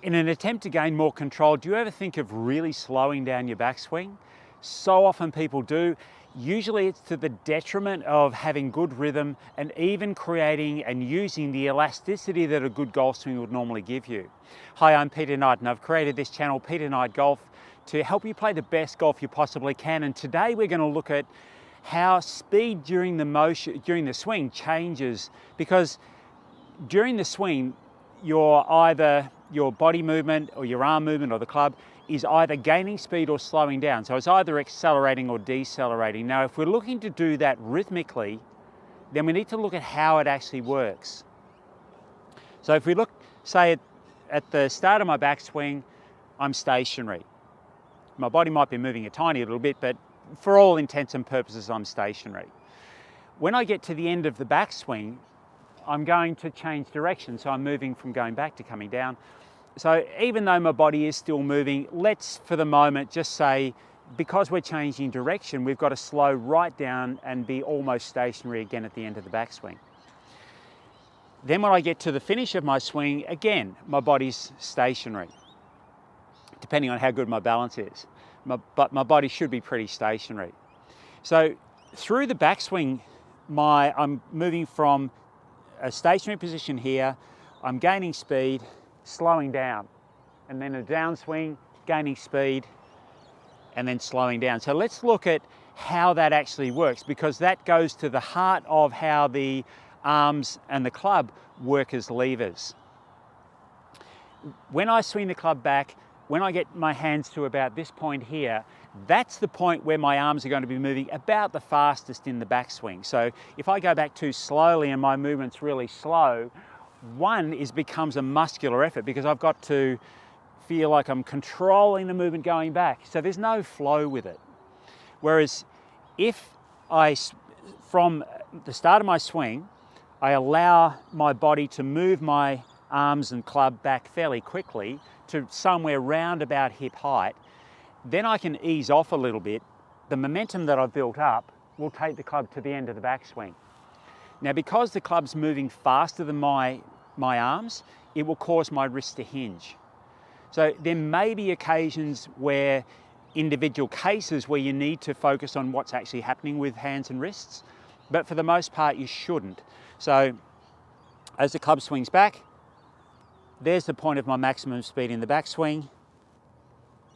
In an attempt to gain more control, do you ever think of really slowing down your backswing? So often people do. Usually it's to the detriment of having good rhythm and even creating and using the elasticity that a good golf swing would normally give you. Hi, I'm Peter Knight and I've created this channel, Peter Knight Golf, to help you play the best golf you possibly can. And today we're going to look at how speed during the swing changes, because during the swing, either your body movement or your arm movement or the club is either gaining speed or slowing down. So it's either accelerating or decelerating. Now, if we're looking to do that rhythmically, then we need to look at how it actually works. So if we look, say at the start of my backswing, I'm stationary. My body might be moving a tiny little bit, but for all intents and purposes, I'm stationary. When I get to the end of the backswing, I'm going to change direction. So I'm moving from going back to coming down. So even though my body is still moving, let's for the moment just say, because we're changing direction, we've got to slow right down and be almost stationary again at the end of the backswing. Then when I get to the finish of my swing, again, my body's stationary, depending on how good my balance is. But my body should be pretty stationary. So through the backswing, I'm moving from a stationary position here, I'm gaining speed, slowing down, and then a downswing, gaining speed, and then slowing down. So let's look at how that actually works, because that goes to the heart of how the arms and the club work as levers. When I swing the club back, when I get my hands to about this point here, that's the point where my arms are going to be moving about the fastest in the backswing. So if I go back too slowly and my movement's really slow, becomes a muscular effort, because I've got to feel like I'm controlling the movement going back. So there's no flow with it. Whereas if from the start of my swing, I allow my body to move my arms and club back fairly quickly to somewhere round about hip height, then I can ease off a little bit. The momentum that I've built up will take the club to the end of the backswing. Now, because the club's moving faster than my arms, it will cause my wrist to hinge. So there may be occasions where individual cases where you need to focus on what's actually happening with hands and wrists, but for the most part you shouldn't. So as the club swings back, there's the point of my maximum speed in the backswing,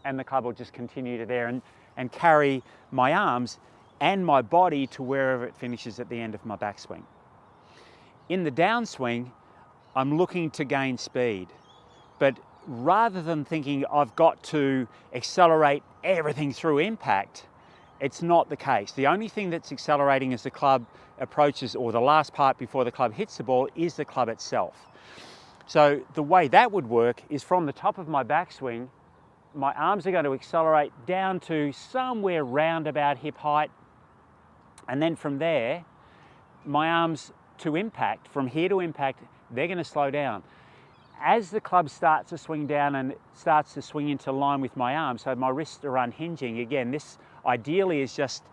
and the club will just continue to there and carry my arms and my body to wherever it finishes at the end of my backswing. In the downswing, I'm looking to gain speed, but rather than thinking I've got to accelerate everything through impact, it's not the case. The only thing that's accelerating as the club approaches, or the last part before the club hits the ball, is the club itself. So the way that would work is from the top of my backswing, my arms are going to accelerate down to somewhere round about hip height, and then from there, my arms to impact, from here to impact, they're going to slow down. As the club starts to swing down and starts to swing into line with my arms, so my wrists are unhinging, again, this ideally is just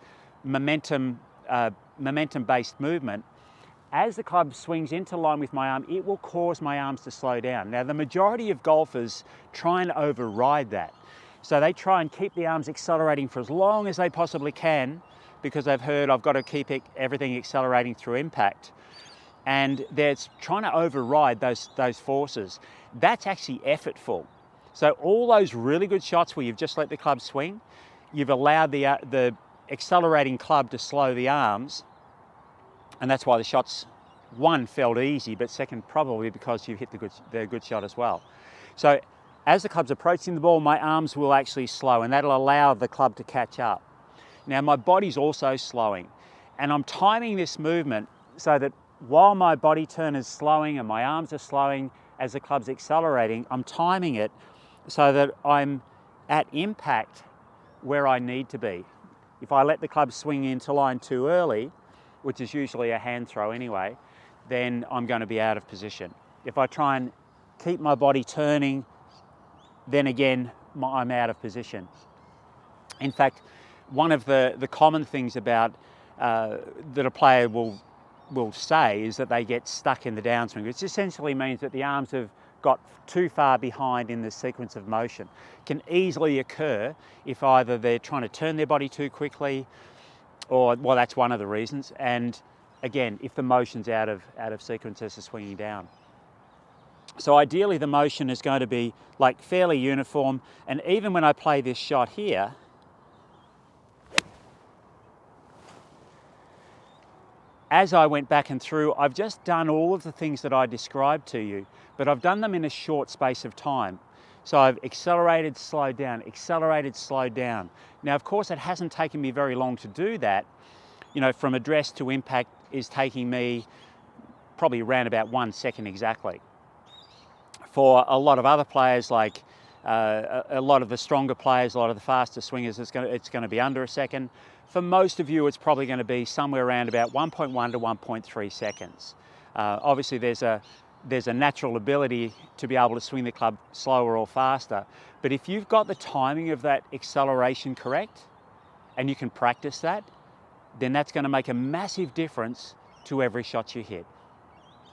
momentum-based movement. As the club swings into line with my arm, it will cause my arms to slow down. Now, the majority of golfers try and override that. So they try and keep the arms accelerating for as long as they possibly can, because they've heard I've got to keep everything accelerating through impact. And they're trying to override those forces. That's actually effortful. So all those really good shots where you've just let the club swing, you've allowed the accelerating club to slow the arms, and that's why the shots, one, felt easy, but second, probably because you've hit the good shot as well. So as the club's approaching the ball, my arms will actually slow, and that'll allow the club to catch up. Now, my body's also slowing, and I'm timing this movement so that while my body turn is slowing and my arms are slowing as the club's accelerating, I'm timing it so that I'm at impact where I need to be. If I let the club swing into line too early, which is usually a hand throw anyway, then I'm going to be out of position. If I try and keep my body turning, then again, I'm out of position. In fact, one of the common things about that a player will say is that they get stuck in the downswing, which essentially means that the arms have got too far behind in the sequence of motion. Can easily occur if either they're trying to turn their body too quickly, or, well, that's one of the reasons, and again, if the motion's out of sequence as they're swinging down. So ideally the motion is going to be like fairly uniform, and even when I play this shot here, as I went back and through, I've just done all of the things that I described to you, but I've done them in a short space of time. So I've accelerated, slowed down, accelerated, slowed down. Now, of course, it hasn't taken me very long to do that. You know, from address to impact is taking me probably around about 1 second exactly. For a lot of other players, like a lot of the stronger players, a lot of the faster swingers, it's going to be under a second. For most of you, it's probably going to be somewhere around about 1.1 to 1.3 seconds. Obviously, there's a natural ability to be able to swing the club slower or faster, but if you've got the timing of that acceleration correct, and you can practice that, then that's going to make a massive difference to every shot you hit.